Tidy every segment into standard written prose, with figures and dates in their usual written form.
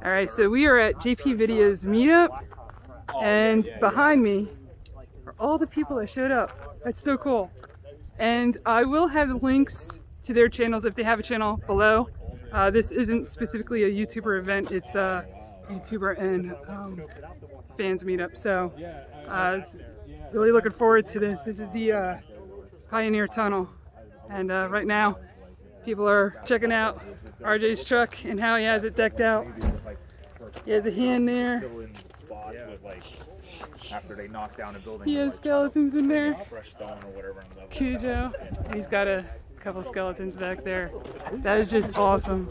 All right, so we are at JPVideos meetup, and behind me are all the people that showed up. That's so cool. And I will have links to their channels if they have a channel below. This isn't specifically a YouTuber event, it's a YouTuber and fans meetup. So really looking forward to this. This is the Pioneer Tunnel, and right now people are checking out RJ's truck and how he has it decked out. He has a hand there. After they knock down a building, he has skeletons in there. Fresh stone or whatever. Cujo. He's got a couple skeletons back there. That is just awesome.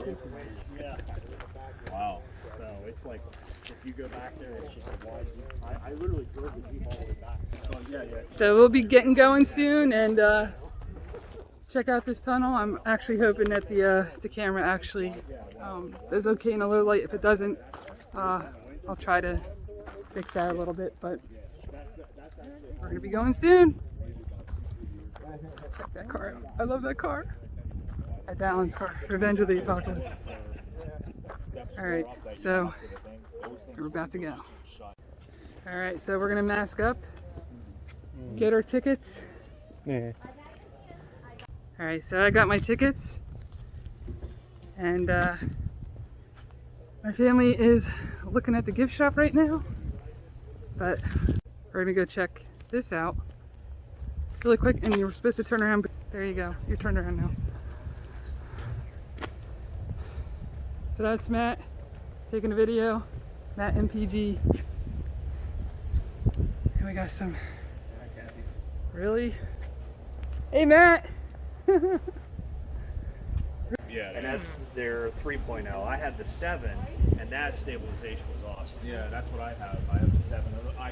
Wow. So it's like if you go back there, it's just a wide. I literally drove the Jeep all the way back. So yeah. So we'll be getting going soon, and check out this tunnel. I'm actually hoping that the camera actually does okay in a low light. If it doesn't, I'll try to fix that a little bit, but we're gonna be going soon. Check that car out. I love that car. That's Alan's car. Revenge of the Apocalypse. Alright, so we're about to go. Alright, so we're gonna mask up, get our tickets. Yeah. Alright, so I got my tickets, and my family is looking at the gift shop right now, but we're gonna go check this out really quick. And you were supposed to turn around, but there you go, you're turned around now. So that's Matt taking a video, Matt MPG, and we got some really, hey Matt. Yeah, and that's their 3.0. I had the 7, and that stabilization was awesome. Yeah, that's what I have. I have the 7. I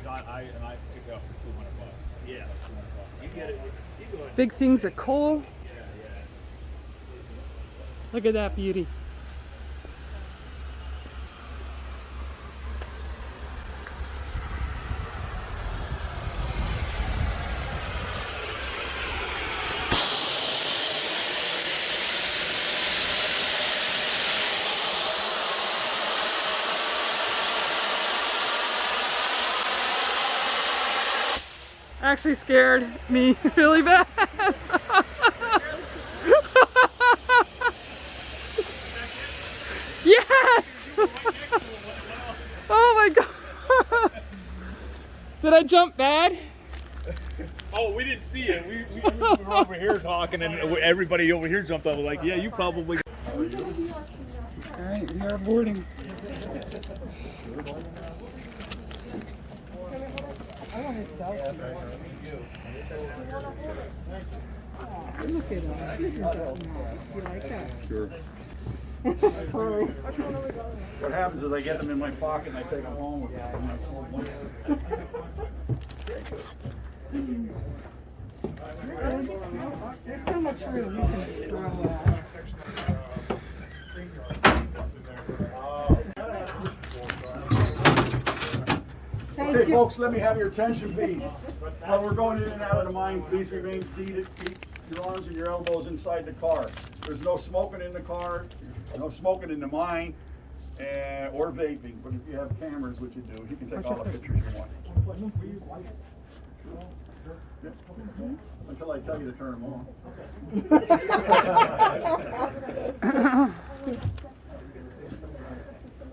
picked it up for $200. Yeah, you get it. You go ahead. Big things of coal. Look at that beauty. Actually scared me really bad. Yes! Oh my god! Did I jump bad? Oh, we didn't see it. We were over here talking, and everybody over here jumped up. Like, yeah, you probably. Alright, we are boarding. I want to sell it. Look at that. This is nice. You like that? Sure. Sorry. What happens is I get them in my pocket and I take them home with me. There's so much room you can throw that. Okay, folks, let me have your attention, please. While we're going in and out of the mine, please remain seated. Keep your arms and your elbows inside the car. There's no smoking in the car, no smoking in the mine, or vaping. But if you have cameras, which you do, you can take all the pictures you want. Yeah. Until I tell you to turn them on.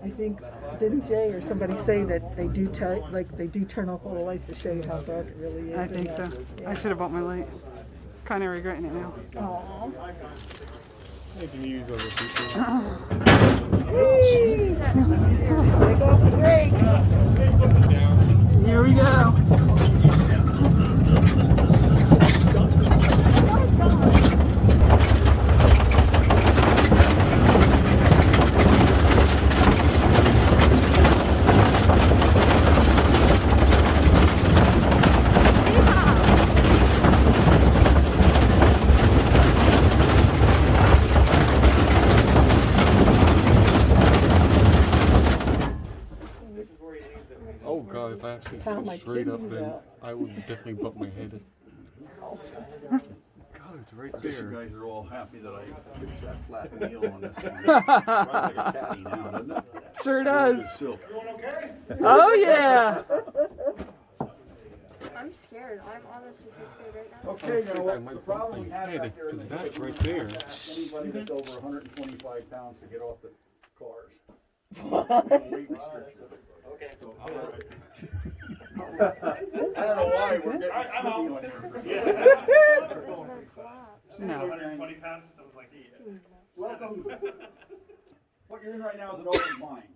I think, didn't Jay or somebody say that they do turn off all the lights to show you how dark it really is? I think so. Yeah. I should have bought my light. Kind of regretting it now. Aww. You can use other people. Take off the brake. Here we go. Oh god, if I actually Count sit my straight up, kidneys then out. I would definitely butt my head in. God, it's right You there. guys are all happy that I fixed that flat wheel on this one. Runs like a caddy now, doesn't it? Sure does. It's silk. Oh yeah. I'm scared. I'm honestly scared right now. Okay, now I what might the butt problem we my have head back there is because that that's we right there. ask anybody that's over 125 pounds to get off the cars. Weight restriction. Okay. I don't know why we're getting silly on here. No. 120 pounds since I was like 8. Welcome. What you're in right now is an open mine.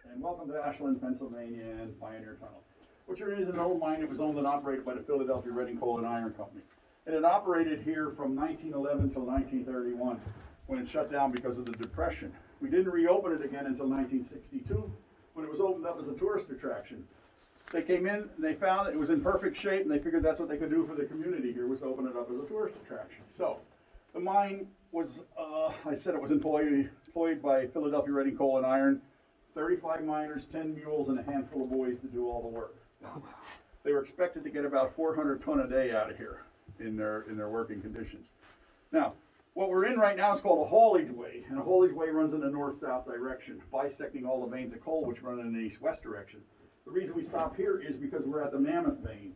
And welcome to Ashland, Pennsylvania and Pioneer Tunnel. What you're in is an old mine that was owned and operated by the Philadelphia Reading Coal and Iron Company. And it operated here from 1911 till 1931 when it shut down because of the Depression. We didn't reopen it again until 1962 when it was opened up as a tourist attraction. They came in and they found that it was in perfect shape and they figured that's what they could do for the community here was to open it up as a tourist attraction. So the mine was, I said it was employed by Philadelphia Reading Coal and Iron, 35 miners, 10 mules, and a handful of boys to do all the work. They were expected to get about 400 ton a day out of here in their working conditions. Now, what we're in right now is called a haulage way, and a haulage way runs in the north-south direction, bisecting all the veins of coal which run in the east-west direction. The reason we stop here is because we're at the Mammoth Vein.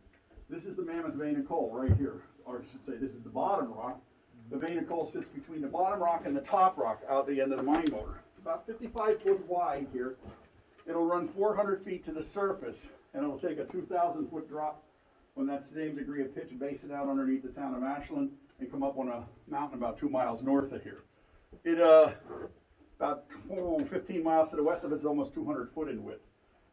This is the Mammoth Vein of coal right here, or I should say this is the bottom rock. The vein of coal sits between the bottom rock and the top rock out the end of the mine motor. It's about 55 foot wide here. It'll run 400 feet to the surface, and it'll take a 2,000 foot drop on that same degree of pitch, base it out underneath the town of Ashland, and come up on a mountain about 2 miles north of here. It, about 15 miles to the west of it's almost 200 foot in width.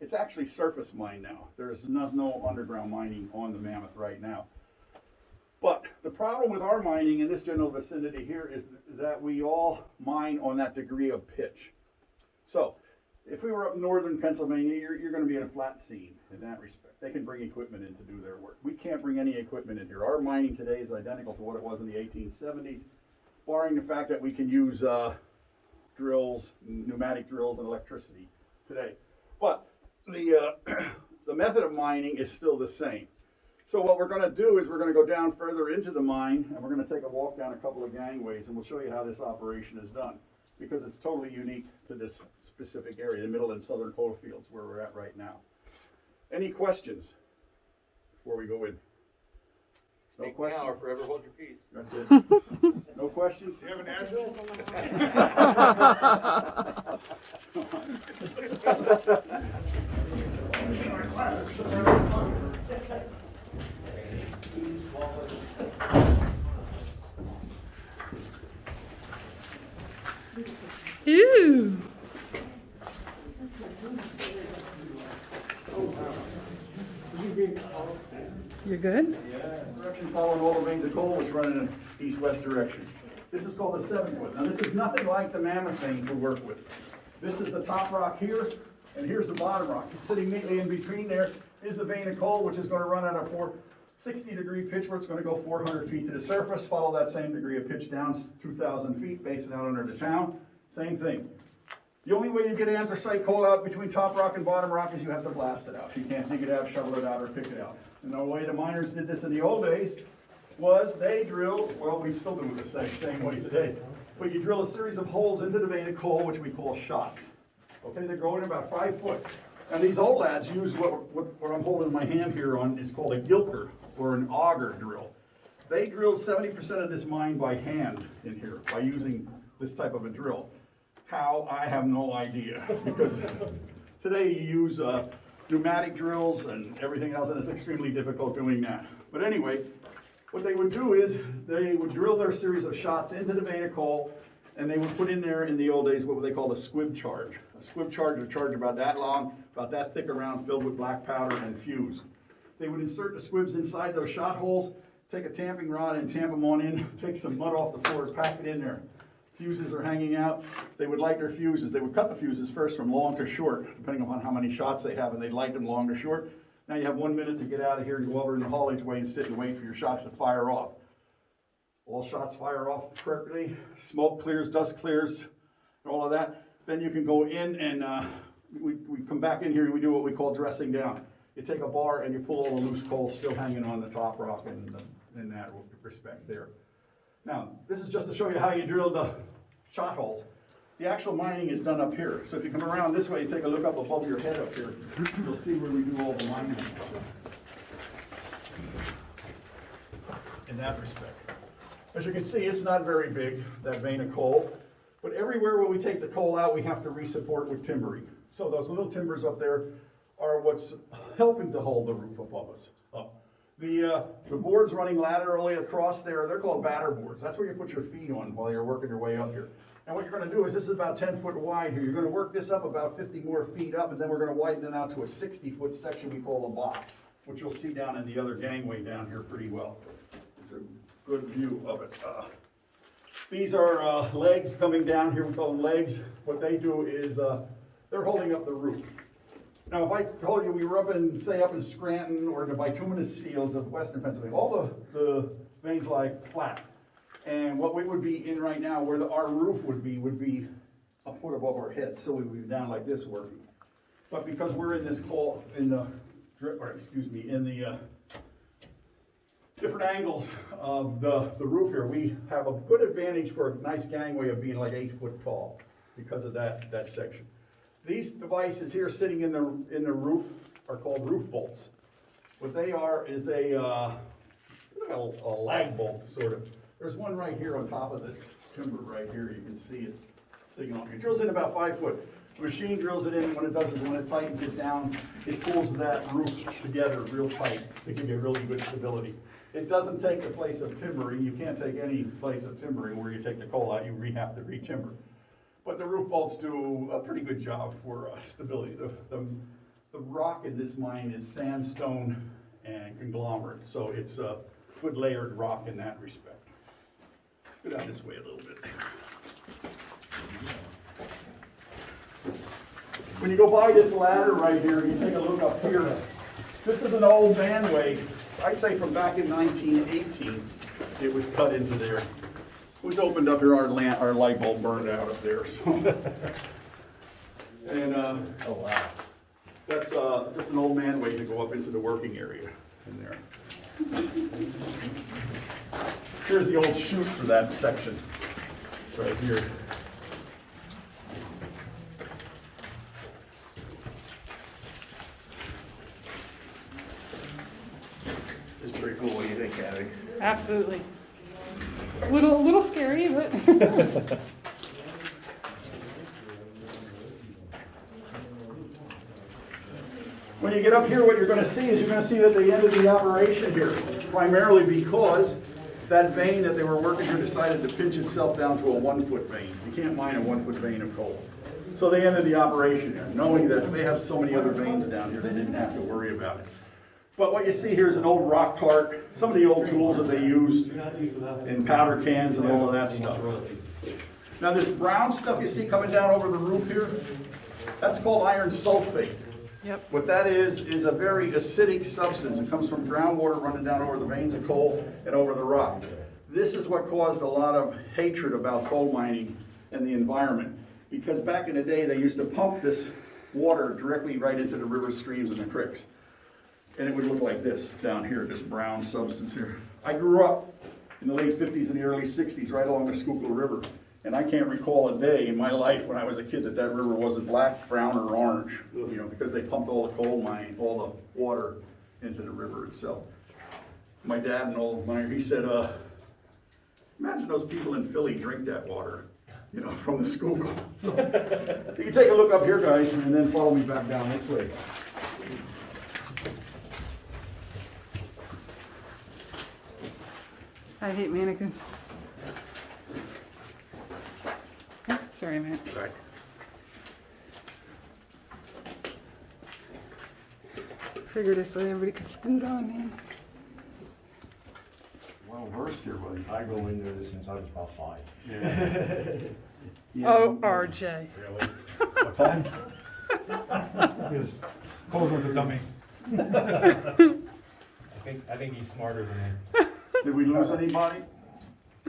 It's actually surface mine now. There's no underground mining on the Mammoth right now. But the problem with our mining in this general vicinity here is that we all mine on that degree of pitch. So, if we were up in northern Pennsylvania, you're going to be in a flat scene in that respect. They can bring equipment in to do their work. We can't bring any equipment in here. Our mining today is identical to what it was in the 1870s, barring the fact that we can use drills, pneumatic drills, and electricity today. But the method of mining is still the same. So what we're going to do is we're going to go down further into the mine, and we're going to take a walk down a couple of gangways, and we'll show you how this operation is done, because it's totally unique to this specific area, the middle and southern coal fields where we're at right now. Any questions before we go in? No questions? Now or forever hold your peace. That's it. No questions? Do you have an Advil? Ew. You're good? Direction following all the veins of coal, which run in an east-west direction. This is called a 7-foot. Now this is nothing like the Mammoth vein we work with. This is the top rock here, and here's the bottom rock. Sitting neatly in between there is the vein of coal, which is going to run at a 60-degree pitch where it's going to go 400 feet to the surface, follow that same degree of pitch down 2,000 feet, base it out under the town. Same thing. The only way you get anthracite coal out between top rock and bottom rock is you have to blast it out. You can't dig it out, shovel it out, or pick it out. And the way the miners did this in the old days was they drilled, well, we still do it the same way today, but you drill a series of holes into the vein of coal, which we call shots. Okay, they're going about 5 foot. And these old lads use what I'm holding my hand here on is called a gilker, or an auger drill. They drilled 70% of this mine by hand in here, by using this type of a drill. How? I have no idea, because today you use pneumatic drills and everything else, and it's extremely difficult doing that. But anyway, what they would do is they would drill their series of shots into the vein of coal, and they would put in there in the old days what they called a squib charge. A squib charge is a charge about that long, about that thick around, filled with black powder and fused. They would insert the squibs inside those shot holes, take a tamping rod and tamp them on in, take some mud off the floor, pack it in there. Fuses are hanging out. They would light their fuses. They would cut the fuses first from long to short, depending upon how many shots they have, and they'd light them long or short. Now you have 1 minute to get out of here and go over in the haulage way and sit and wait for your shots to fire off. All shots fire off correctly. Smoke clears, dust clears, and all of that. Then you can go in and we come back in here and we do what we call dressing down. You take a bar and you pull all the loose coal still hanging on the top rock in that respect there. Now, this is just to show you how you drill the shot holes. The actual mining is done up here. So if you come around this way, you take a look up above your head up here, you'll see where we do all the mining in that respect. As you can see, it's not very big, that vein of coal, but everywhere where we take the coal out, we have to re-support with timbering. So those little timbers up there are what's helping to hold the roof above us up. The boards running laterally across there, they're called batter boards. That's where you put your feet on while you're working your way up here. And what you're going to do is, this is about 10 foot wide here. You're going to work this up about 50 more feet up, and then we're going to widen it out to a 60-foot section we call a box, which you'll see down in the other gangway down here pretty well. It's a good view of it. These are legs coming down here. We call them legs. What they do is they're holding up the roof. Now, if I told you we were up in, say, up in Scranton or the bituminous fields of western Pennsylvania, all the veins lie flat. And what we would be in right now, where our roof would be a foot above our heads. So we would be down like this working. But because we're in this coal, in the different angles of the roof here, we have a good advantage for a nice gangway of being like 8 foot tall because of that section. These devices here sitting in the roof are called roof bolts. What they are is a lag bolt, sort of. There's one right here on top of this timber right here. You can see it sitting on. It drills in about 5 foot. The machine drills it in. When it does it, when it tightens it down, it pulls that roof together real tight to give you really good stability. It doesn't take the place of timbering. You can't take any place of timbering where you take the coal out. You have to re-timber. But the roof bolts do a pretty good job for stability. The rock in this mine is sandstone and conglomerate, so it's a good layered rock in that respect. Let's go down this way a little bit. When you go by this ladder right here, you take a look up here. This is an old manway. I'd say from back in 1918, it was cut into there. It was opened up here, our light bulb burned out up there. So. And oh wow, that's just an old manway to go up into the working area in there. Here's the old chute for that section, right here. It's pretty cool. What do you think, Abby? Absolutely. A little scary, but. When you get up here, what you're going to see is you're going to see at the end of the operation here, primarily because that vein that they were working here decided to pinch itself down to a 1 foot vein. You can't mine a 1 foot vein of coal. So they ended the operation here, knowing that they have so many other veins down here, they didn't have to worry about it. But what you see here is an old rock cart, some of the old tools that they used in powder cans and all of that stuff. Now this brown stuff you see coming down over the roof here, that's called iron sulfate. Yep. What that is a very acidic substance. It comes from groundwater running down over the veins of coal and over the rock. This is what caused a lot of hatred about coal mining and the environment. Because back in the day, they used to pump this water directly right into the river streams and the creeks. And it would look like this down here, this brown substance here. I grew up in the late 50s and the early 60s right along the Schuylkill River. And I can't recall a day in my life when I was a kid that river wasn't black, brown, or orange, you know, because they pumped all the coal mining, all the water into the river itself. My dad, an old miner, he said, imagine those people in Philly drink that water, you know, from the Schuylkill. So, you can take a look up here, guys, and then follow me back down this way. I hate mannequins. Sorry, man. Sorry. Figured this way everybody could scoot on, man. Well versed here, buddy. I go into this since I was about 5. Yeah. Oh, RJ. Really? What's that? Yes. Pose with the dummy. I think he's smarter than me. Did we lose anybody?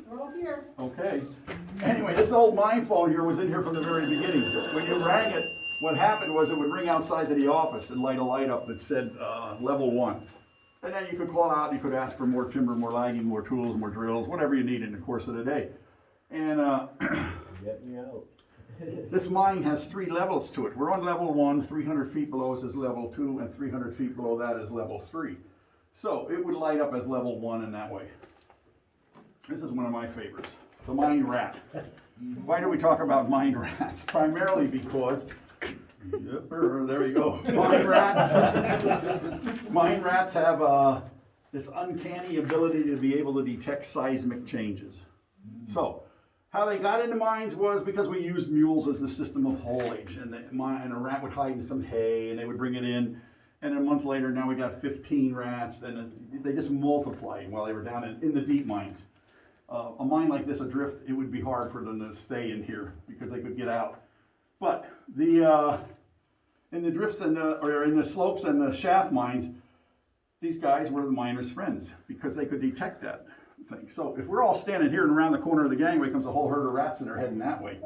We're all here. Okay. Anyway, this old mine phone here was in here from the very beginning. When you rang it, what happened was it would ring outside to the office and light a light up that said level 1. And then you could call out, you could ask for more timber, more lighting, more tools, more drills, whatever you need in the course of the day. And Get me out. this mine has 3 levels to it. We're on level 1, 300 feet below us is level 2, and 300 feet below that is level 3. So it would light up as level 1 in that way. This is one of my favorites, the mine rat. Why do we talk about mine rats? Primarily because, there you go, mine rats have this uncanny ability to be able to detect seismic changes. So, how they got into mines was because we used mules as the system of haulage, and a rat would hide in some hay, and they would bring it in, and a month later, now we got 15 rats, and they just multiplied while they were down in the deep mines. A mine like this adrift, it would be hard for them to stay in here because they could get out. But in the drifts or in the slopes and the shaft mines, these guys were the miners' friends because they could detect that thing. So if we're all standing here and around the corner of the gangway comes a whole herd of rats and they're heading that way.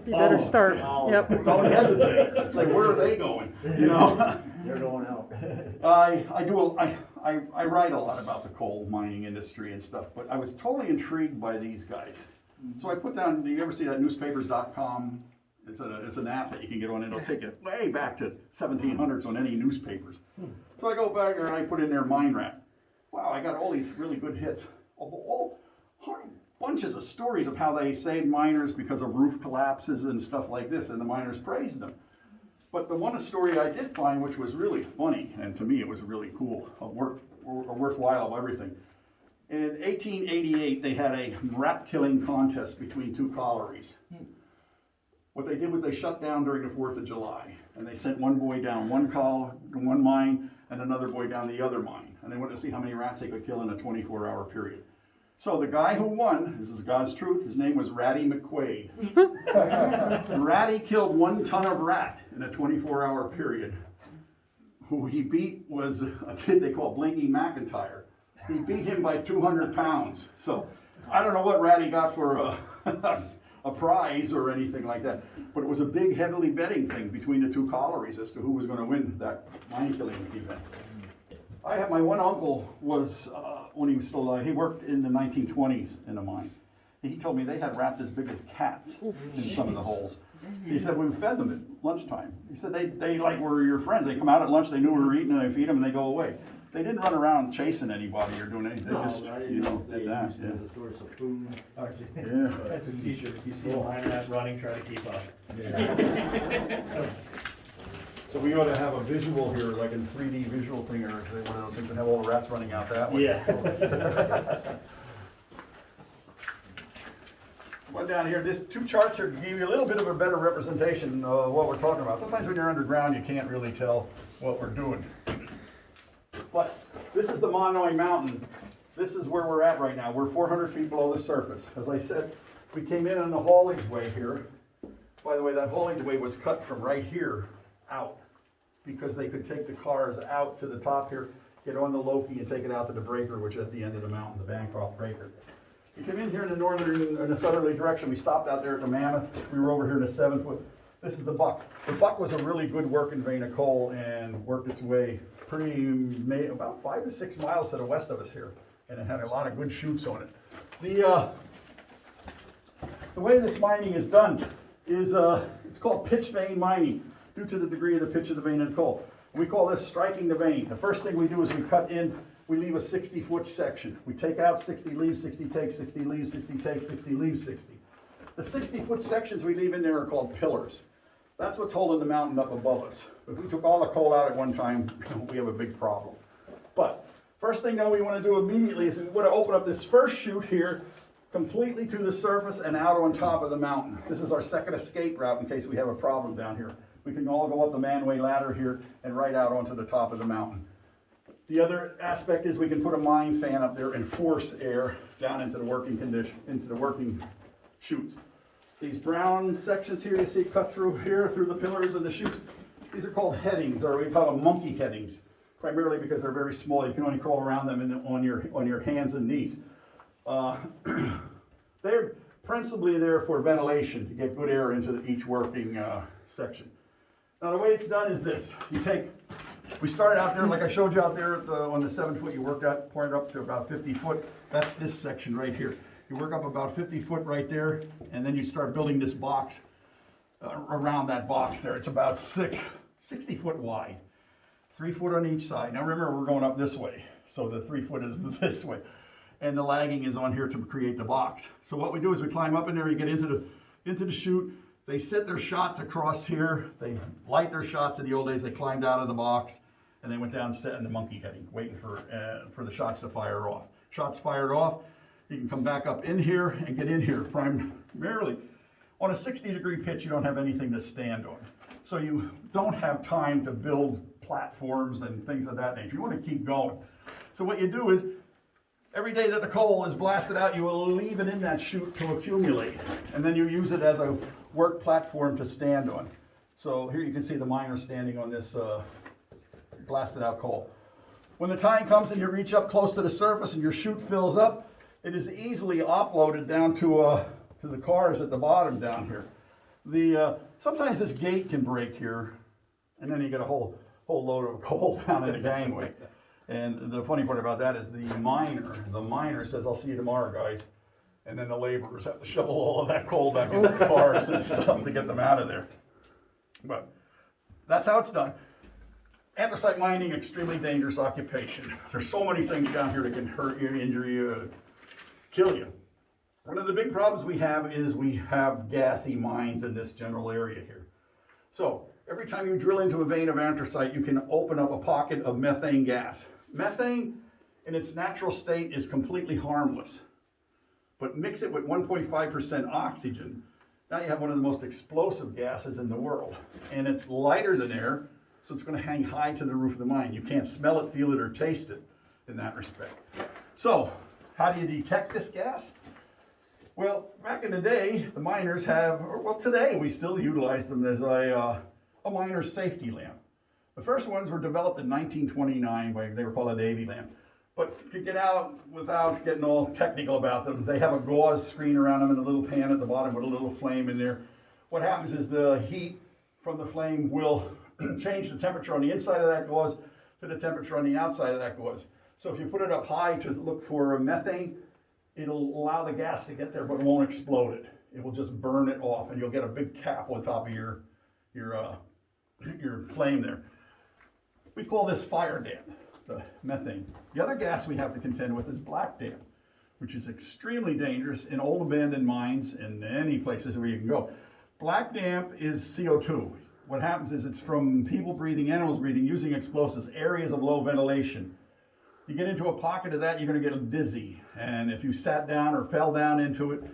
You better start. Yep. Don't hesitate. It's like, where are they going? You know? They're going out. I write a lot about the coal mining industry and stuff, but I was totally intrigued by these guys. So I put down, do you ever see that newspapers.com? It's an app that you can get on, and it'll take you way back to 1700s on any newspapers. So I go back there and I put in there mine rat. Wow, I got all these really good hits. All bunches of stories of how they saved miners because of roof collapses and stuff like this, and the miners praised them. But the one story I did find, which was really funny, and to me it was really cool, a worthwhile of everything. In 1888, they had a rat-killing contest between 2 collieries. What they did was they shut down during the 4th of July, and they sent one boy down one mine, and another boy down the other mine. And they wanted to see how many rats they could kill in a 24-hour period. So the guy who won, this is God's truth, his name was Ratty McQuaid. Ratty killed 1 ton of rat in a 24-hour period. Who he beat was a kid they call Blinky McIntyre. He beat him by 200 pounds. So I don't know what Ratty got for a prize or anything like that, but it was a big, heavily betting thing between the 2 collieries as to who was going to win that mine killing event. I have my one uncle was, when he was still alive, he worked in the 1920s in a mine. He told me they had rats as big as cats in some of the holes. He said, we fed them at lunchtime. He said, they like were your friends. They come out at lunch, they knew we were eating, and they feed them, and they go away. They didn't run around chasing anybody or doing anything. They just, did that. Yeah. The source of food. Yeah. That's a t-shirt. If you see a mine rat running, try to keep up. So we ought to have a visual here, like a 3D visual thing, or one of those things that have all the rats running out that way. Yeah. One down here, these 2 charts are give you a little bit of a better representation of what we're talking about. Sometimes when you're underground, you can't really tell what we're doing. But this is the Monoy Mountain. This is where we're at right now. We're 400 feet below the surface. As I said, we came in on the haulage way here. By the way, that haulage way was cut from right here out because they could take the cars out to the top here, get on the Loki, and take it out to the breaker, which is at the end of the mountain, the Bancroft breaker. We came in here in the southerly direction. We stopped out there at the Mammoth. We were over here in the 7th Foot. This is the Buck. The Buck was a really good working vein of coal and worked its way about 5 to 6 miles to the west of us here, and it had a lot of good chutes on it. The way this mining is done is it's called pitch vein mining due to the degree of the pitch of the vein in coal. We call this striking the vein. The first thing we do is we cut in. We leave a 60-foot section. We take out 60, leave 60, take 60, leave 60, take 60, leave 60. The 60-foot sections we leave in there are called pillars. That's what's holding the mountain up above us. If we took all the coal out at one time, we have a big problem. But first thing that we want to do immediately is we want to open up this first chute here completely to the surface and out on top of the mountain. This is our second escape route in case we have a problem down here. We can all go up the manway ladder here and right out onto the top of the mountain. The other aspect is we can put a mine fan up there and force air down into the working chutes. These brown sections here you see cut through here, through the pillars and the chutes, these are called headings, or we call them monkey headings, primarily because they're very small. You can only crawl around them on your hands and knees. They're principally there for ventilation, to get good air into each working section. Now the way it's done is this. We started out there, like I showed you out there on the 7 foot, you work out, point it up to about 50 foot. That's this section right here. You work up about 50 foot right there, and then you start building this box around that box there. It's about 60 foot wide, 3 foot on each side. Now remember, we're going up this way, so the 3 foot is this way. And the lagging is on here to create the box. So what we do is we climb up in there, you get into the chute. They set their shots across here. They light their shots. In the old days, they climbed out of the box and they went down and set in the monkey heading, waiting for the shots to fire off. Shots fired off, you can come back up in here and get in here. Primarily, on a 60-degree pitch, you don't have anything to stand on. So you don't have time to build platforms and things of that nature. You want to keep going. So what you do is, every day that the coal is blasted out, you will leave it in that chute to accumulate. And then you use it as a work platform to stand on. So here you can see the miners standing on this blasted out coal. When the time comes and you reach up close to the surface and your chute fills up, it is easily offloaded down to the cars at the bottom down here. Sometimes this gate can break here, and then you get a whole load of coal down in the gangway. And the funny part about that is the miner says, "I'll see you tomorrow, guys." And then the laborers have to shovel all of that coal back into the cars and stuff to get them out of there. But that's how it's done. Anthracite mining, extremely dangerous occupation. There's so many things down here that can hurt you, injure you, kill you. One of the big problems we have is we have gassy mines in this general area here. So every time you drill into a vein of anthracite, you can open up a pocket of methane gas. Methane, in its natural state, is completely harmless. But mix it with 1.5% oxygen, now you have one of the most explosive gases in the world. And it's lighter than air, so it's going to hang high to the roof of the mine. You can't smell it, feel it, or taste it in that respect. So, how do you detect this gas? Well, back in the day, the miners today we still utilize them as a miner's safety lamp. The first ones were developed in 1929, they were called a Navy lamp. But to get out without getting all technical about them, they have a gauze screen around them and a little pan at the bottom with a little flame in there. What happens is the heat from the flame will change the temperature on the inside of that gauze to the temperature on the outside of that gauze. So if you put it up high to look for methane, it'll allow the gas to get there, but it won't explode it. It will just burn it off, and you'll get a big cap on top of your flame there. We call this fire damp, the methane. The other gas we have to contend with is black damp, which is extremely dangerous in old abandoned mines and any places where you can go. Black damp is CO2. What happens is it's from people breathing, animals breathing, using explosives, areas of low ventilation. You get into a pocket of that, you're going to get dizzy. And if you sat down or fell down into it,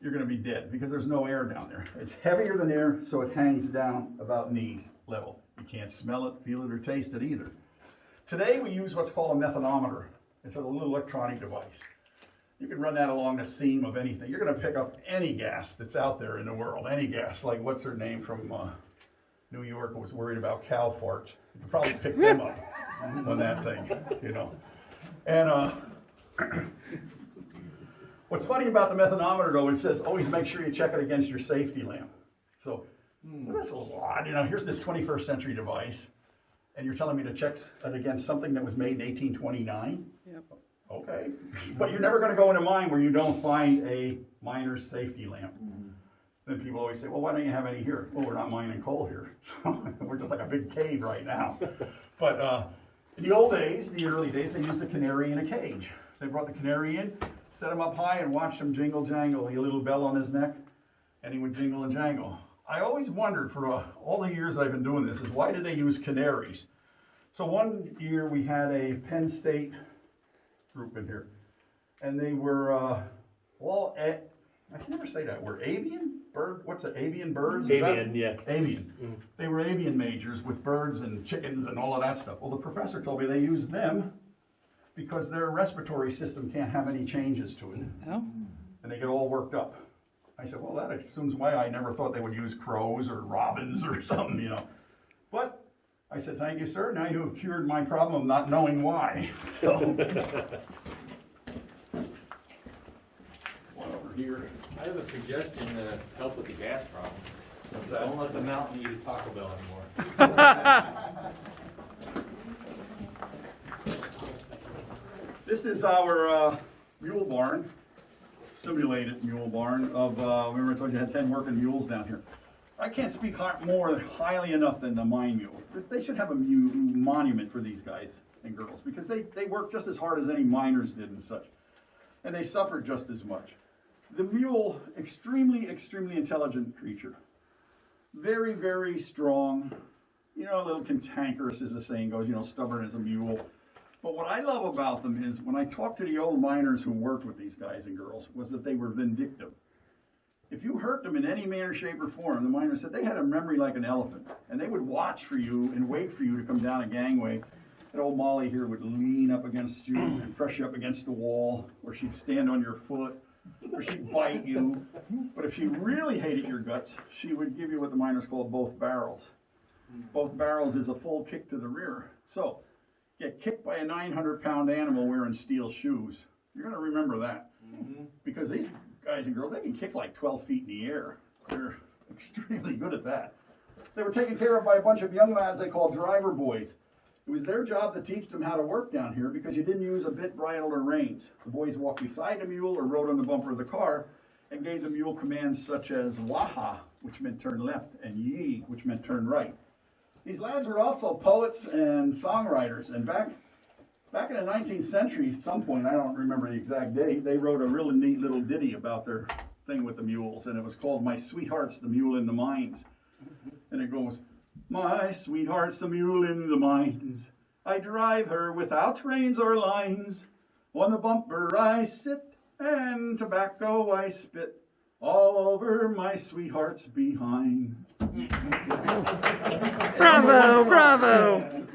you're going to be dead because there's no air down there. It's heavier than air, so it hangs down about knee level. You can't smell it, feel it, or taste it either. Today we use what's called a methanometer. It's a little electronic device. You can run that along the seam of anything. You're going to pick up any gas that's out there in the world, any gas. Like what's her name from New York was worried about cow farts. You could probably pick them up on that thing, you know. And what's funny about the methanometer, though, it says always make sure you check it against your safety lamp. So that's a little odd. You know, here's this 21st century device, and you're telling me to check it against something that was made in 1829? Yep. Okay. But you're never going to go in a mine where you don't find a miner's safety lamp. Then people always say, well, why don't you have any here? Well, we're not mining coal here. So we're just like a big cave right now. But in the old days, the early days, they used the canary in a cage. They brought the canary in, set him up high, and watched him jingle jangle, a little bell on his neck, and he would jingle and jangle. I always wondered for all the years I've been doing this is why did they use canaries? So one year we had a Penn State group in here, and they were all, I can never say that word, avian? Bird? What's it, avian birds? Avian, yeah. Avian. They were avian majors with birds and chickens and all of that stuff. Well, the professor told me they used them because their respiratory system can't have any changes to it. Oh. And they get all worked up. I said, well, that assumes why I never thought they would use crows or robins or something, you know. But I said, thank you, sir. Now you have cured my problem of not knowing why. So, one over here. I have a suggestion to help with the gas problem. Don't let the mountain eat a Taco Bell anymore. This is our mule barn, simulated mule barn of, remember I told you I had 10 working mules down here. I can't speak more highly enough than the mine mule. They should have a monument for these guys and girls because they work just as hard as any miners did and such. And they suffered just as much. The mule, extremely, extremely intelligent creature. Very, very strong. You know, a little cantankerous as the saying goes, you know, stubborn as a mule. But what I love about them is when I talked to the old miners who worked with these guys and girls was that they were vindictive. If you hurt them in any manner, shape, or form, the miners said they had a memory like an elephant. And they would watch for you and wait for you to come down a gangway. And old Molly here would lean up against you and press you up against the wall, or she'd stand on your foot, or she'd bite you. But if she really hated your guts, she would give you what the miners called both barrels. Both barrels is a full kick to the rear. So, get kicked by a 900-pound animal wearing steel shoes. You're going to remember that. Because these guys and girls, they can kick like 12 feet in the air. They're extremely good at that. They were taken care of by a bunch of young lads they called driver boys. It was their job to teach them how to work down here because you didn't use a bit, bridle, or reins. The boys walked beside the mule or rode on the bumper of the car and gave the mule commands such as waha, which meant turn left, and yee, which meant turn right. These lads were also poets and songwriters, and back in the 19th century, at some point, I don't remember the exact date, they wrote a really neat little ditty about their thing with the mules, and it was called My Sweetheart's the Mule in the Mines. And it goes, my sweetheart's the mule in the mines, I drive her without reins or lines, on the bumper I sit, and tobacco I spit, all over my sweetheart's behind. Bravo, bravo.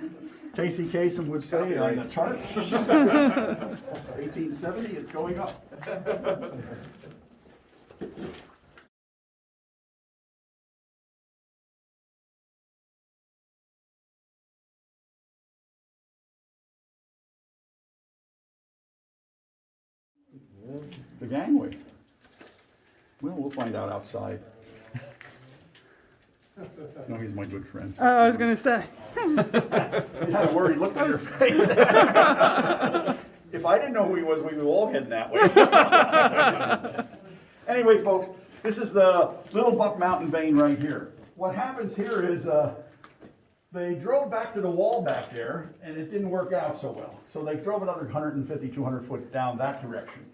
Casey Kasem would say on the charts. 1870, it's going up. The gangway. Well, we'll find out outside. No, he's my good friend. I was going to say. You had a worried look on your face. If I didn't know who he was, we were all heading that way. Anyway, folks, this is the Little Buck Mountain vein right here. What happens here is they drove back to the wall back there, and it didn't work out so well. So they drove another 150, 200 foot down that direction.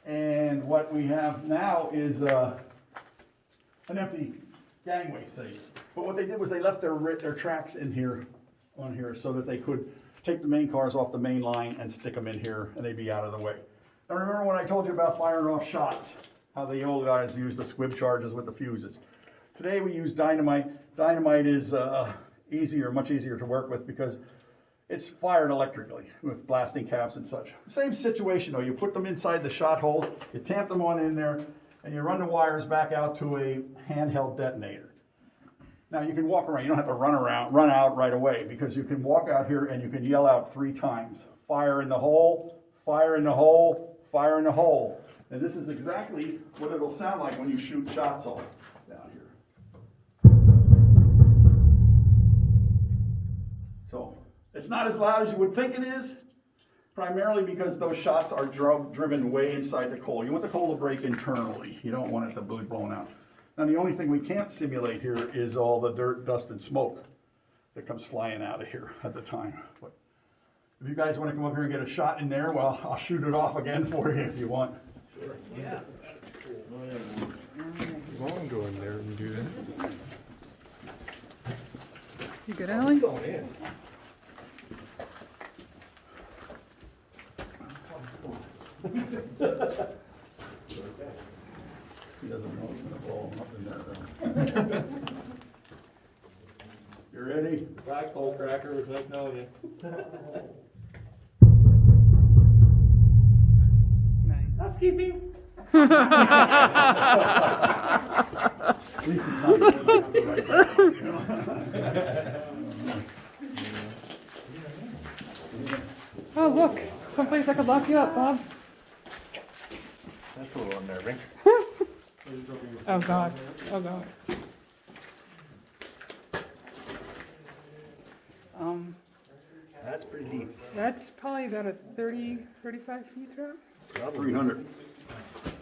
And what we have now is an empty gangway, say. But what they did was they left their tracks in here, on here, so that they could take the main cars off the main line and stick them in here, and they'd be out of the way. Now remember when I told you about firing off shots, how the old guys used the squib charges with the fuses. Today we use dynamite. Dynamite is much easier to work with because it's fired electrically with blasting caps and such. Same situation though, you put them inside the shot hole, you tamp them on in there, and you run the wires back out to a handheld detonator. Now you can walk around, you don't have to run out right away, because you can walk out here and you can yell out 3 times. Fire in the hole, fire in the hole, fire in the hole. And this is exactly what it'll sound like when you shoot shots off down here. So, it's not as loud as you would think it is, primarily because those shots are driven way inside the coal. You want the coal to break internally. You don't want it to be blown out. Now the only thing we can't simulate here is all the dirt, dust, and smoke that comes flying out of here at the time. But if you guys want to come up here and get a shot in there, well, I'll shoot it off again for you if you want. Sure. Yeah. I want to go in there and do that. You good, Allie? Going in. He doesn't know it's going to blow him up in there. You ready? Bye, coal cracker. It was nice knowing you. Nice. Housekeeping. At least it's not the right back, you know? Oh, look. Someplace I could lock you up, Bob. That's a little unnerving. Oh, God. Oh, God. That's probably about a 35 feet drop. 300.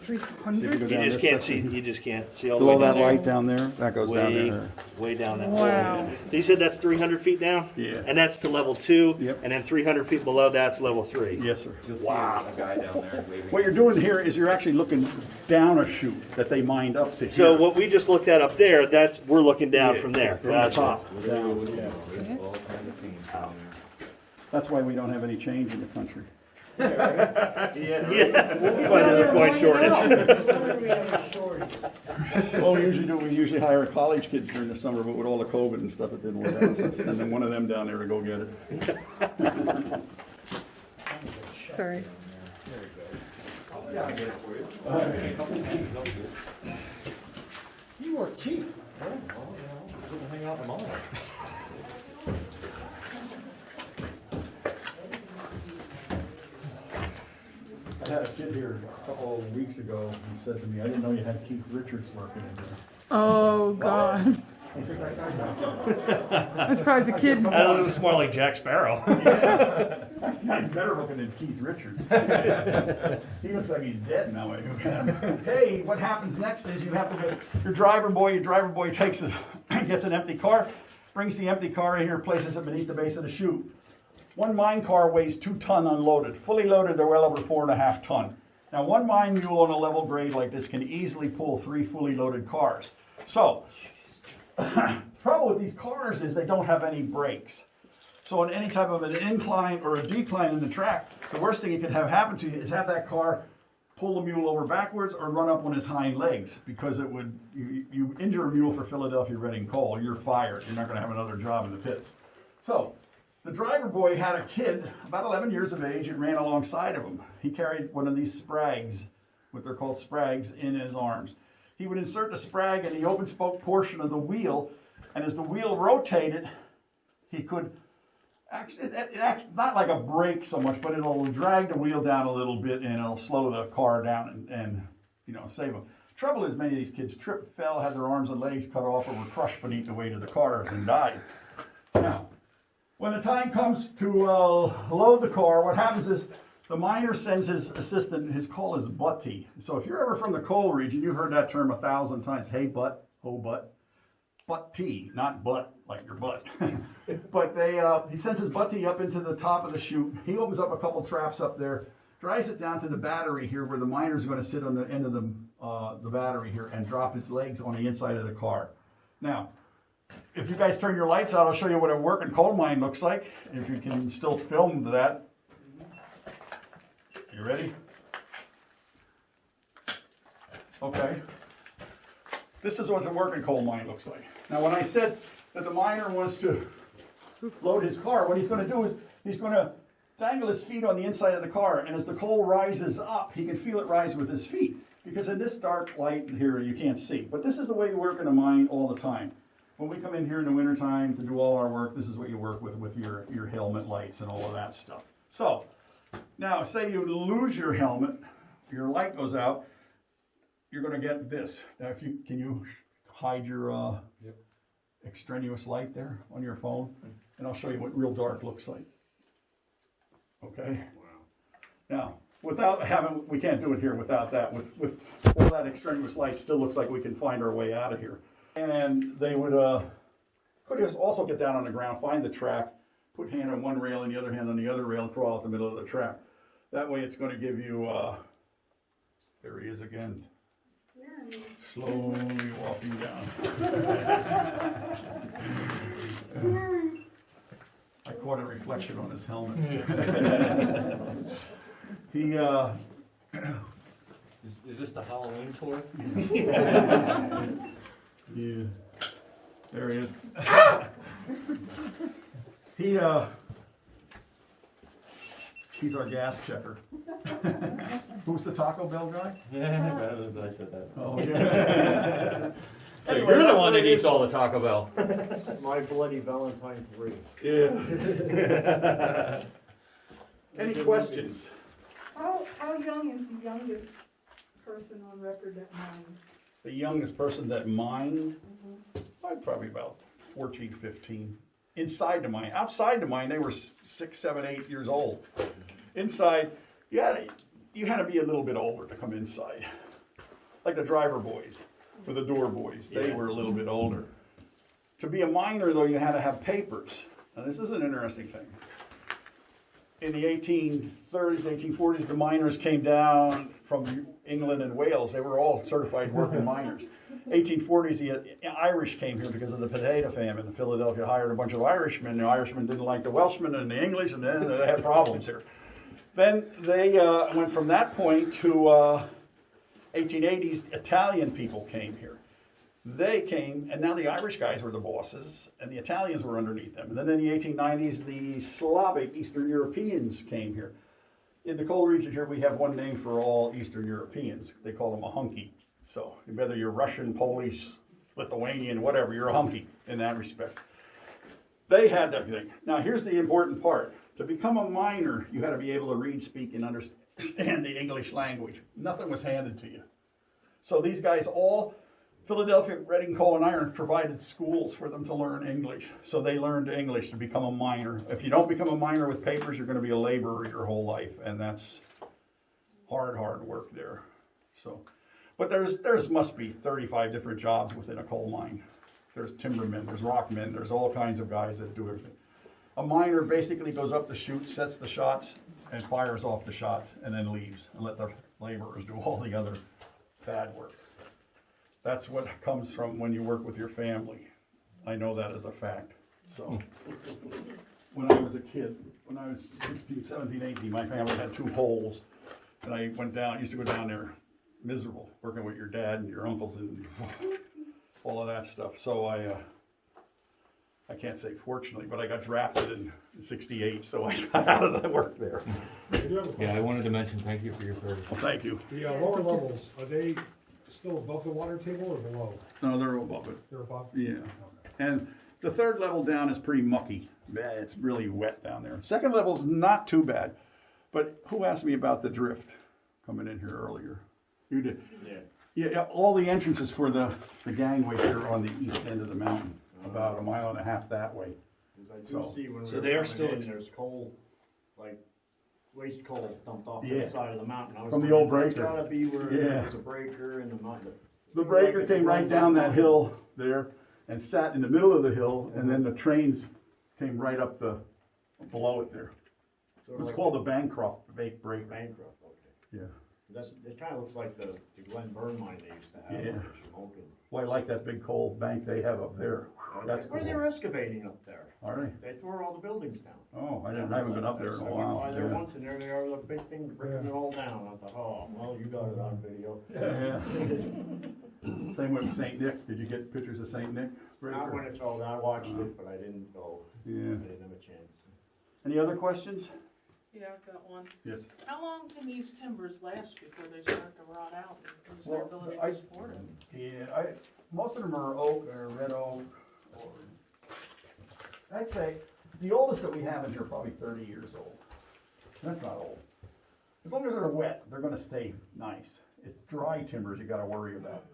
300? You just can't see. You just can't see all the Below way that down there. light down there, that goes down Way, there. way down that. Wow. So you said that's 300 feet down? Yeah. And that's to level 2? Yep. And then 300 feet below that's level 3? Yes, sir. You'll see a guy down there waving. What you're doing here is you're actually looking down a chute that they mined up to here. So what we just looked at up there, that's we're looking down Yeah, from there. from the Gotcha. top. Down. Down. There's all kinds of things down That's why we don't have any change in the country. Yeah. That's why there's a coin shortage. Well, we usually hire college kids during the summer, but with all the COVID and stuff, it didn't work out. So sending one of them down there to go get it. Sorry. You are cheap. Hang out in the mall. I had a kid here a couple of weeks ago. He said to me, "I didn't know you had Keith Richards working in here." Oh, God. I said, "That guy's not." That's probably a kid. It was more like Jack Sparrow. That guy's better looking than Keith Richards. He looks like he's dead now. Hey, what happens next is you have to get your driver boy takes his, gets an empty car, brings the empty car in here, places it beneath the base of the chute. One mine car weighs 2 ton unloaded. Fully loaded, they're well over 4.5 ton. Now, one mine mule on a level grade like this can easily pull 3 fully loaded cars. So, trouble with these cars is they don't have any brakes. So on any type of an incline or a decline in the track, the worst thing you could have happen to you is have that car pull the mule over backwards or run up on his hind legs, because it would, you injure a mule for Philadelphia Reading coal, you're fired. You're not going to have another job in the pits. So the driver boy had a kid about 11 years of age and ran alongside of him. He carried one of these sprags, what they're called sprags, in his arms. He would insert the sprag in the open spoke portion of the wheel, and as the wheel rotated, he could, it acts not like a brake so much, but it'll drag the wheel down a little bit and it'll slow the car down and save them. Trouble is, many of these kids tripped, fell, had their arms and legs cut off, or were crushed beneath the weight of the cars and died. Now, when the time comes to load the car, what happens is the miner sends his assistant, his call is butty. So if you're ever from the coal region, you've heard that term 1,000 times. Hey, butt, oh, butt. Butt-T, not butt, like your butt. But he sends his butty up into the top of the chute. He opens up a couple traps up there, drives it down to the battery here, where the miner's going to sit on the end of the battery here and drop his legs on the inside of the car. Now, if you guys turn your lights out, I'll show you what a working coal mine looks like, if you can still film that. You ready? Okay. This is what a working coal mine looks like. Now, when I said that the miner wants to load his car, what he's going to do is he's going to dangle his feet on the inside of the car, and as the coal rises up, he can feel it rise with his feet. Because in this dark light here, you can't see. But this is the way you work in a mine all the time. When we come in here in the wintertime to do all our work, this is what you work with your helmet lights and all of that stuff. So, now say you lose your helmet, your light goes out, you're going to get this. Now, can you hide your extraneous light there on your phone? And I'll show you what real dark looks like. Okay? Wow. Now, we can't do it here without that. With all that extraneous light, still looks like we can find our way out of here. And they would could also get down on the ground, find the track, put hand on one rail and the other hand on the other rail, and crawl out the middle of the track. That way it's going to give you, there he is again. Slowly walking down. I caught a reflection on his helmet. He, Is this the Halloween tour? yeah, there he is. He's our gas checker. Who's the Taco Bell guy? Yeah, I said that. Oh, yeah. So Anyway, you're the that's one what that it eats is. all the Taco Bell. My bloody Valentine 3. Yeah. Any questions? How young is the youngest person on record that mined? The youngest person that mined, probably about 14, 15. inside the mine. Outside the mine, they were 6, 7, 8 years old. Inside, you had to be a little bit older to come inside. Like the driver boys or the door boys, they were a little bit older. To be a miner, though, you had to have papers. Now, this is an interesting thing. In the 1830s, 1840s, the miners came down from England and Wales. They were all certified working miners. 1840s, the Irish came here because of the potato famine. Philadelphia hired a bunch of Irishmen. The Irishmen didn't like the Welshmen and the English, and then they had problems here. Then they went from that point to 1880s, Italian people came here. They came, and now the Irish guys were the bosses, and the Italians were underneath them. And then in the 1890s, the Slavic Eastern Europeans came here. In the coal region here, we have one name for all Eastern Europeans. They call them a hunky. So whether you're Russian, Polish, Lithuanian, whatever, you're a hunky in that respect. They had that thing. Now here's the important part. To become a miner, you had to be able to read, speak, and understand the English language. Nothing was handed to you. So these guys all, Philadelphia, Reading Coal and Iron provided schools for them to learn English. So they learned English to become a miner. If you don't become a miner with papers, you're going to be a laborer your whole life. And that's hard work there. So, but there's must be 35 different jobs within a coal mine. There's timbermen, there's rockmen, there's all kinds of guys that do everything. A miner basically goes up the chute, sets the shots, and fires off the shots, and then leaves, and let the laborers do all the other bad work. That's what comes from when you work with your family. I know that as a fact. So, when I was a kid, when I was 16, 17, 18, my family had 2 holes, and I used to go down there miserable, working with your dad and your uncles and all of that stuff. So I can't say fortunately, but I got drafted in '68, so I got out of the work there. Yeah, I wanted to mention thank you for your service. Well, thank you. The lower levels, are they still above the water table or below? No, they're above it. They're above? Yeah. And the 3rd level down is pretty mucky. It's really wet down there. 2nd level's not too bad. But who asked me about the drift coming in here earlier? You did. Yeah, all the entrances for the gangway here on the east end of the mountain, about 1.5 miles that way. I do see when So we they are were still coming in, in- there's coal, like waste coal dumped off to Yeah. the side of the mountain. I was From the old wondering, breaker. It's gotta be where Yeah. there's a breaker in the mountain. The breaker came right down that hill there and sat in the middle of the hill, and then the trains came right up below it there. So It's like called the Bancroft breaker. Bankrupt, okay. Yeah. It kinda looks like the Glen Burn mine they used to have. Yeah. up in Shamokin. Well, I like that big coal bank they have up there. That's Where cool. they were excavating up there. All right. They tore all the buildings down. Oh, I haven't been up there in a I while. went by there Yeah. once and there they are with a big thing breaking it all down. I thought, oh, well, you got it on video. Yeah. Same with St. Nick. Did you get pictures of St. Nick? Not when it fell down, I watched it, but I didn't go. Yeah. I didn't have a chance. Any other questions? Yeah, I've got one. Yes. How long can these timbers last before they start to rot out and lose their Well, ability I- to support it? Yeah, most of them are oak or red oak, or I'd say the oldest that we have in here are probably 30 years old. That's not old. As long as they're wet, they're going to stay nice. It's dry timbers you got to worry about.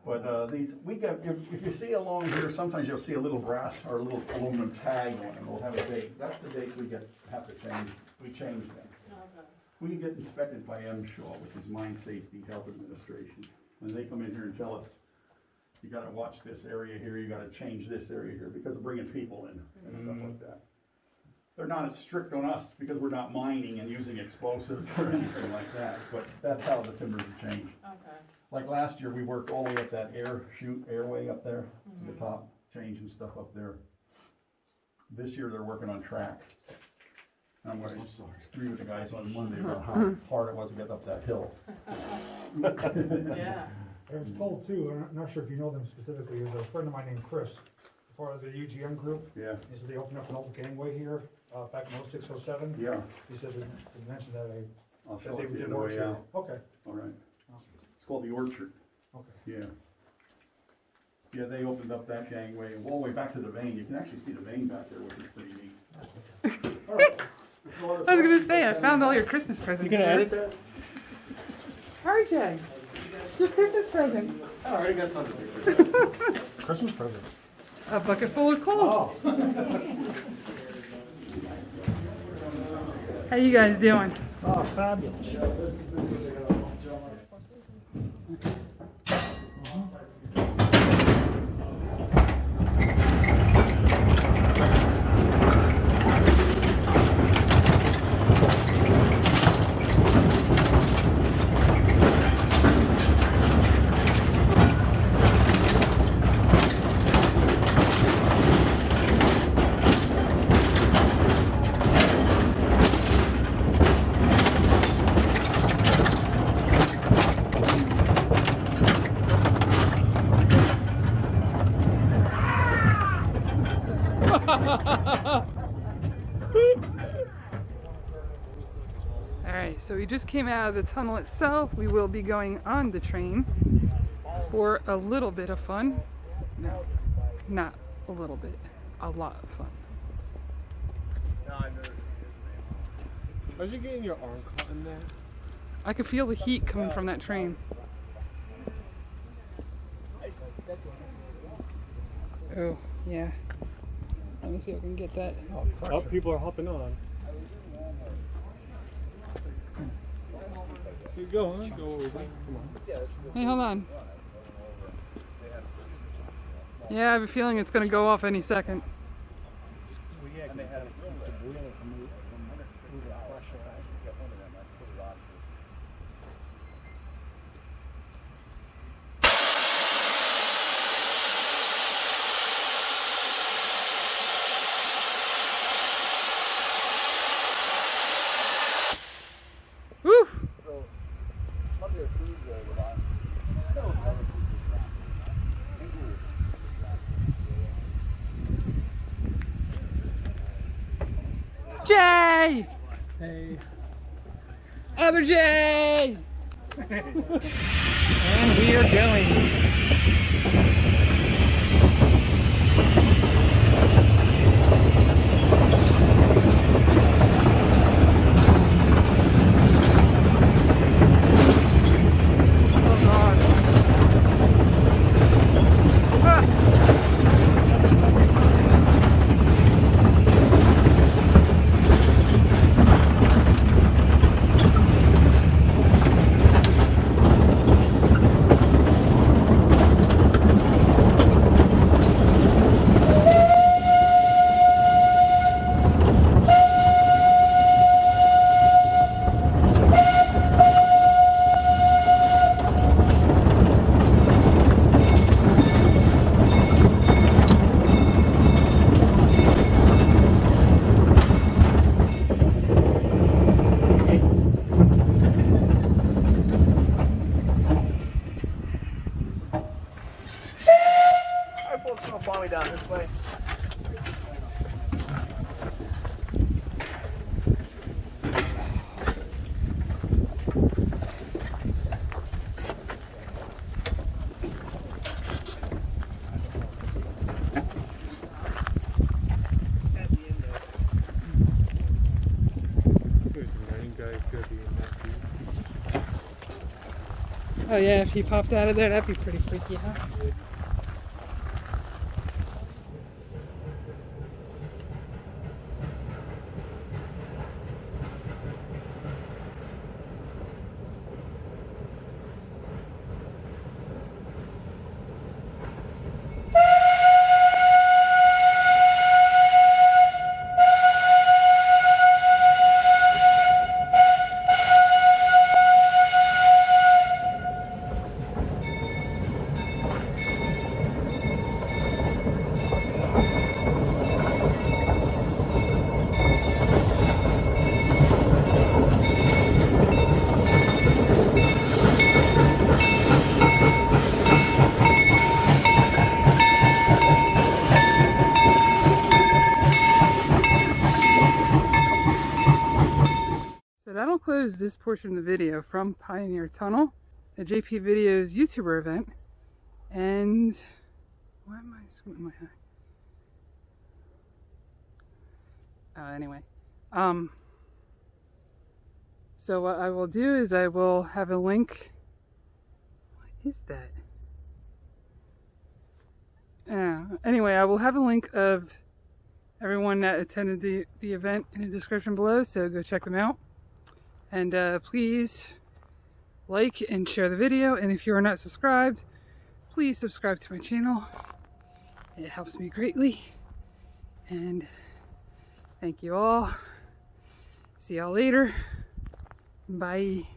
But these, if you see along here, sometimes you'll see a little brass or a little aluminum tag on them. We'll have a date. That's the date we have to change. We change them. Okay. We get inspected by MSHA, which is Mine Safety Health Administration. And they come in here and tell us, you gotta watch this area here, you gotta change this area here, because of bringing people in and stuff like that. They're not as strict on us because we're not mining and using explosives or anything like that, but that's how the timbers are changed. Okay. Like last year, we worked all the way up that airway up there to the top, changing stuff up there. This year, they're working on track. I'm going to agree with the guys on Monday about how hard it was to get up that hill. Yeah. I was told too, I'm not sure if you know them specifically, there's a friend of mine named Chris, part of the UGM group. Yeah, He said they opened up an old gangway here, back in 06, 07. yeah. He said, they mentioned that I'll that show they it to you did on the work way here. out. Okay, All right. awesome, It's called the Orchard. okay. Yeah. Yeah, they opened up that gangway all the way back to the vein. You can actually see the vein back there, which is pretty neat. All right. I was gonna say, I found all your Christmas presents. You gonna edit that? RJ, your Christmas present. I already got tons of pictures. Christmas present. A bucket full of coal. How you guys doing? Oh, fabulous. Alright, so we just came out of the tunnel itself. We will be going on the train for a little bit of fun. No, not a little bit, a lot of fun. Are you getting your arm caught in there? I could feel the heat coming from that train. Oh, yeah. Let me see if I can get that. Oh, people are hopping on. Here you go, huh? Go over. Come on. Hey, hold on. Yeah, I have a feeling it's going to go off any second. Woo! Jay! Hey. Other Jay! And we are going. Follow me down this way. Oh yeah, if he popped out of there, that'd be pretty freaky, huh? So that'll close this portion of the video from Pioneer Tunnel, a JPVideos YouTuber event. And why am I squinting my eye? Anyway, so what I will do is I will have a link. What is that? Anyway, I will have a link of everyone that attended the event in the description below, so go check them out. And please like and share the video, and if you are not subscribed, please subscribe to my channel. It helps me greatly. And thank you all. See y'all later. Bye.